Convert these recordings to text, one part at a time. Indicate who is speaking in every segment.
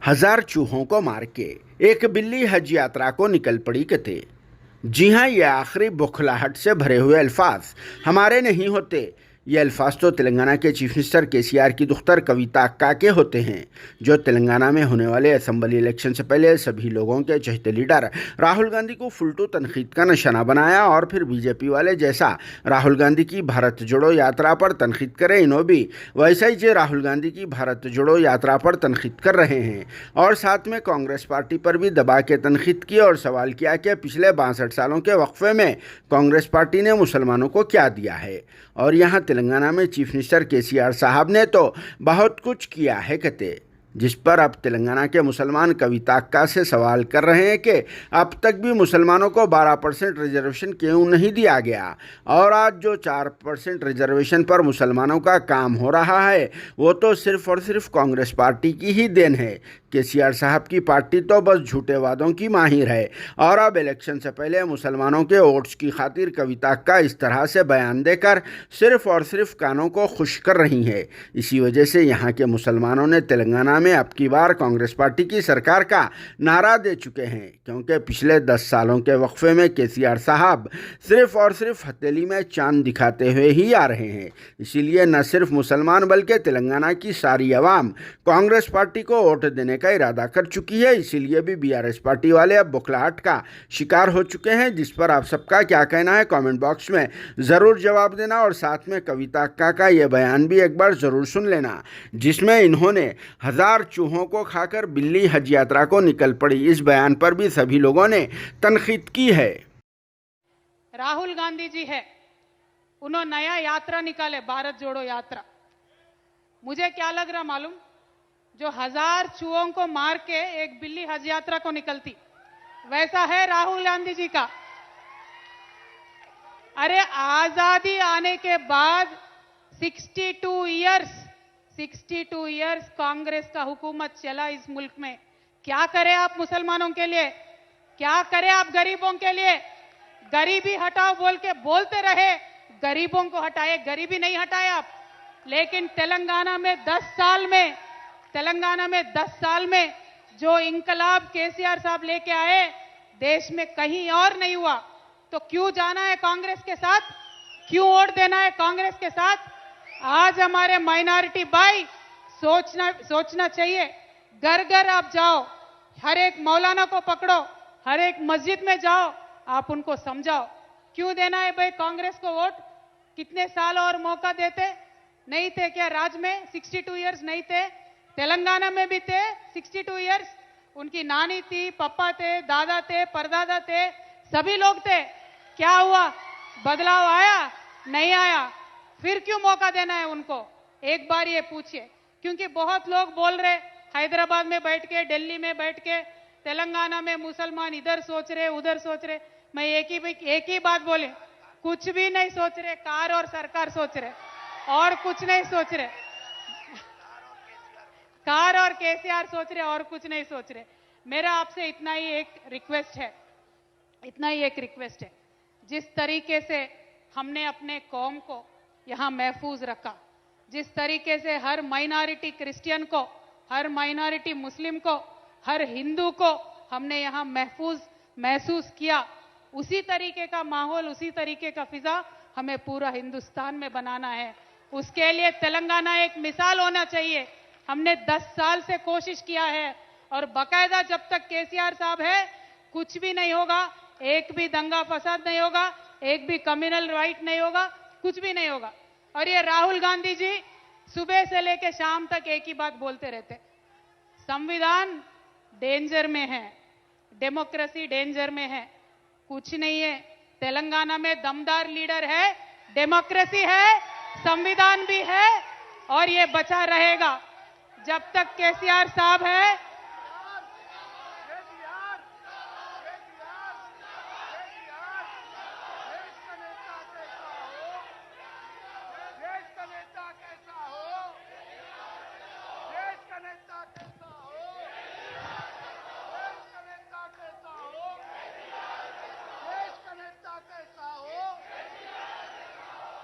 Speaker 1: हजार चूहों को मार के एक बिल्ली हज यात्रा को निकल पड़ी कते। जी हाँ, ये आखिरी बौखलाहट से भरे हुए अल्फाज हमारे नहीं होते। ये अल्फाज तो तेलंगाना के चीफ मिनिस्टर केसीआर की दुख्तर कविता अक्का के होते हैं, जो तेलंगाना में होने वाले असेंबली इलेक्शन से पहले सभी लोगों के चहेते लीडर राहुल गांधी को फुलटू तनकीद का निशाना बनाया और फिर बीजेपी वाले जैसा राहुल गांधी की भारत जोड़ो यात्रा पर तनकीद करें, इन्हों भी वैसा ही जो राहुल गांधी की भारत जोड़ो यात्रा पर तनकीद कर रहे हैं। और साथ में कांग्रेस पार्टी पर भी दबा के तनकीद की और सवाल किया कि पिछले 62 सालों के वक्फे में कांग्रेस पार्टी ने मुसलमानों को क्या दिया है। और यहाँ तेलंगाना में चीफ मिनिस्टर केसीआर साहब ने तो बहुत कुछ किया है कहते, जिस पर अब तेलंगाना के मुसलमान कविता अक्का से सवाल कर रहे हैं कि अब तक भी मुसलमानों को 12% रिजर्वेशन क्यों नहीं दिया गया। और आज जो 4% रिजर्वेशन पर मुसलमानों का काम हो रहा है वो तो सिर्फ और सिर्फ कांग्रेस पार्टी की ही देन है। केसीआर साहब की पार्टी तो बस झूठे वादों की माहिर है और अब इलेक्शन से पहले मुसलमानों के वोट्स की खातिर कविता अक्का इस तरह से बयान देकर सिर्फ और सिर्फ कानों को खुश कर रही है। इसी वजह से यहाँ के मुसलमानों ने तेलंगाना में अब की बार कांग्रेस पार्टी की सरकार का नारा दे चुके हैं, क्योंकि पिछले 10 सालों के वक्फे में केसीआर साहब सिर्फ और सिर्फ हथेली में चांद दिखाते हुए ही आ रहे हैं। इसीलिए न सिर्फ मुसलमान बल्कि तेलंगाना की सारी अवाम कांग्रेस पार्टी को वोट देने का इरादा कर चुकी है। इसीलिए भी बीआरएस पार्टी वाले अब बौखलाहट का शिकार हो चुके हैं, जिस पर आप सबका क्या कहना है कमेंट बॉक्स में ज़रूर जवाब देना। और साथ में कविता अक्का का यह बयान भी एक बार ज़रूर सुन लेना, जिसमें इन्होंने 1000 चूहों को खाकर बिल्ली हज यात्रा को निकल पड़ी, इस बयान पर भी सभी लोगों ने तनकीद की है।
Speaker 2: राहुल गांधी जी है, उन्होंने नया यात्रा निकाले, भारत जोड़ो यात्रा। मुझे क्या लग रहा मालूम, जो 1000 चूहों को मार के एक बिल्ली हज यात्रा को निकलती, वैसा है राहुल गांधी जी का। अरे आजादी आने के बाद 62 इयर्स कांग्रेस का हुकूमत चला इस मुल्क में। क्या करें आप मुसलमानों के लिए, क्या करें आप गरीबों के लिए। गरीबी हटाओ बोल के बोलते रहे, गरीबों को हटाए, गरीबी नहीं हटाए आप। लेकिन तेलंगाना में 10 साल में जो इंकलाब केसीआर साहब लेके आए, देश में कहीं और नहीं हुआ। तो क्यों जाना है कांग्रेस के साथ, क्यों वोट देना है कांग्रेस के साथ। आज हमारे माइनॉरिटी भाई सोचना चाहिए। घर घर आप जाओ, हर एक मौलाना को पकड़ो, हर एक मस्जिद में जाओ, आप उनको समझाओ क्यों देना है भाई कांग्रेस को वोट। कितने साल और मौका देते, नहीं थे क्या राज में 62 इयर्स नहीं थे, तेलंगाना में भी थे 62 इयर्स। उनकी नानी थी, पापा थे, दादा थे, परदादा थे, सभी लोग थे। क्या हुआ, बदलाव आया नहीं आया। फिर क्यों मौका देना है उनको, एक बार ये पूछिए। क्योंकि बहुत लोग बोल रहे हैदराबाद में बैठ के, दिल्ली में बैठ के, तेलंगाना में मुसलमान इधर सोच रहे उधर सोच रहे। मैं एक ही बात बोले, कुछ भी नहीं सोच रहे, कार और सरकार सोच रहे और कुछ नहीं सोच रहे। कार और केसीआर सोच रहे और कुछ नहीं सोच रहे। मेरा आपसे इतना ही एक रिक्वेस्ट है, जिस तरीके से हमने अपने कौम को यहाँ महफूज रखा, जिस तरीके से हर माइनॉरिटी क्रिश्चियन को, हर माइनॉरिटी मुस्लिम को, हर हिंदू को हमने यहाँ महसूस किया, उसी तरीके का माहौल, उसी तरीके का फिजा हमें पूरा हिंदुस्तान में बनाना है। उसके लिए तेलंगाना एक मिसाल होना चाहिए। हमने 10 साल से कोशिश किया है और बाकायदा जब तक केसीआर साहब है कुछ भी नहीं होगा, एक भी दंगा फसाद नहीं होगा, एक भी कम्युनल राइट नहीं होगा, कुछ भी नहीं होगा। और ये राहुल गांधी जी सुबह से लेकर शाम तक एक ही बात बोलते रहते, संविधान डेंजर में है, डेमोक्रेसी डेंजर में है। कुछ नहीं है, तेलंगाना में दमदार लीडर है, डेमोक्रेसी है, संविधान भी है और ये बचा रहेगा जब तक केसीआर साहब है।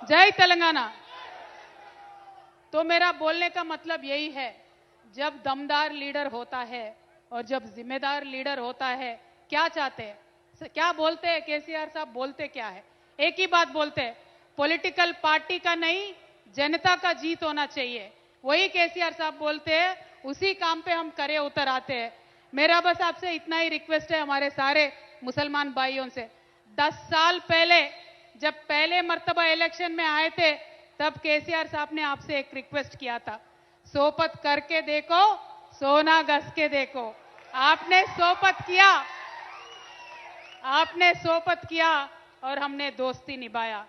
Speaker 2: जय तेलंगाना। तो मेरा बोलने का मतलब यही है, जब दमदार लीडर होता है और जब जिम्मेदार लीडर होता है, क्या चाहते हैं, क्या बोलते हैं केसीआर साहब? बोलते क्या है? एक ही बात बोलते हैं, पॉलिटिकल पार्टी का नहीं, जनता का जीत होना चाहिए। वही केसीआर साहब बोलते हैं, उसी काम पे हम करे उतर आते हैं। मेरा बस आपसे इतना ही रिक्वेस्ट है, हमारे सारे मुसलमान भाइयों से, 10 साल पहले जब पहले मर्तबा इलेक्शन में आए थे, तब केसीआर साहब ने आपसे एक रिक्वेस्ट किया था, सोपत करके देखो, सोना घस के देखो। आपने सोपत किया, आपने सोपत किया और हमने दोस्ती निभाया।